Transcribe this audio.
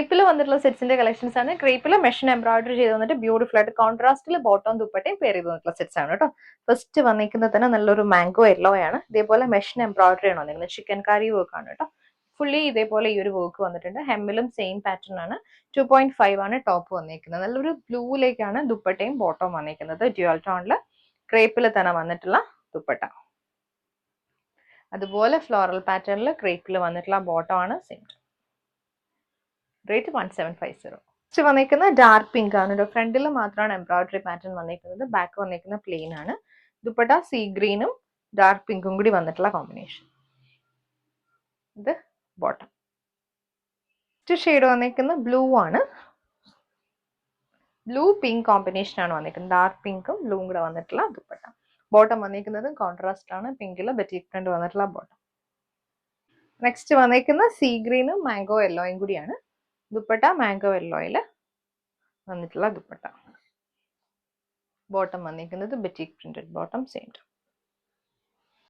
ക്രേപ്പിൽ വന്നിട്ടുള്ള സെറ്റ്സിന്റെ കളക്ഷൻസ് ആണ്. ക്രേപ്പിൽ machine embroidery ചെയ്ത് വന്നിട്ട് ബ്യൂട്ടിഫുൾ ആയിട്ട് കോൺട്രാസ്റ്റിൽ ബോട്ടം ദുപ്പട്ടയും പെയർ ചെയ്ത് വന്നിട്ടുള്ള സെറ്റ്സ് ആണ് കേട്ടോ. ഫസ്റ്റ് വന്നിരിക്കുന്നത് തന്നെ നല്ലൊരു മാംഗോ യെല്ലോ ആണ്. ഇതേപോലെ മെഷീൻ എംബ്രോയിഡറി ആണ് വന്നിരിക്കുന്നത്. ചിക്കൻ കാരി വർക്ക് ആണ് കേട്ടോ. ഫുള്ളി ഇതേപോലെ ഈ ഒരു വർക്ക് വന്നിട്ടുണ്ട്. ഹെമ്മിലും സെയിം പാറ്റേൺ ആണ്. 2.5 ആണ് ടോപ്പ് വന്നിരിക്കുന്നത്. നല്ലൊരു ബ്ലൂയിലേക്കാണ് ദുപ്പട്ടയും ബോട്ടവും വന്നിരിക്കുന്നത്. ഡ്യുവൽ ടോണില് ക്രേപ്പിൽ തന്നെ വന്നിട്ടുള്ള ദുപ്പട്ട. അതുപോലെ ഫ്ലോറൽ പാറ്റേണിൽ ക്രേപ്പിൽ വന്നിട്ടുള്ള ബോട്ടം ആണ് സെയിം. റേറ്റ് 1750. നെക്സ്റ്റ് വന്നിരിക്കുന്ന ഡാർക്ക് പിങ്ക് ആണ് കേട്ടോ. ഫ്രണ്ടിൽ മാത്രമാണ് എംബ്രോയിഡറി പാറ്റേൺ വന്നിരിക്കുന്നത്. ബാക്ക് വന്നിരിക്കുന്ന പ്ലെയിൻ ആണ്. ദുപ്പട്ട സീ ഗ്രീനും ഡാർക്ക് പിങ്കും കൂടി വന്നിട്ടുള്ള കോമ്പിനേഷൻ. ഇത് ബോട്ടം. നെക്സ്റ്റ് ഷെയ്ഡ് വന്നിരിക്കുന്ന ബ്ലൂ ആണ്. ബ്ലൂ പിങ്ക് കോമ്പിനേഷൻ ആണ് വന്നിരിക്കുന്നത്. ഡാർക്ക് പിങ്കും ബ്ലൂവും കൂടെ വന്നിട്ടുള്ള ദുപ്പട്ട. ബോട്ടം വന്നിരിക്കുന്നത് കോൺട്രാസ്റ്റ് ആണ്. പിങ്കിൽ ബറ്റിക് പ്രിന്റ് വന്നിട്ടുള്ള ബോട്ടം. നെക്സ്റ്റ് വന്നിരിക്കുന്ന സീ ഗ്രീനും മാംഗോ യെല്ലോയും കൂടിയാണ്. ദുപ്പട്ട മാംഗോ യെല്ലോയിൽ വന്നിട്ടുള്ള ദുപ്പട്ട. ബോട്ടം വന്നിരിക്കുന്നത് ബറ്റിക് പ്രിന്റഡ് ബോട്ടം സെയിം.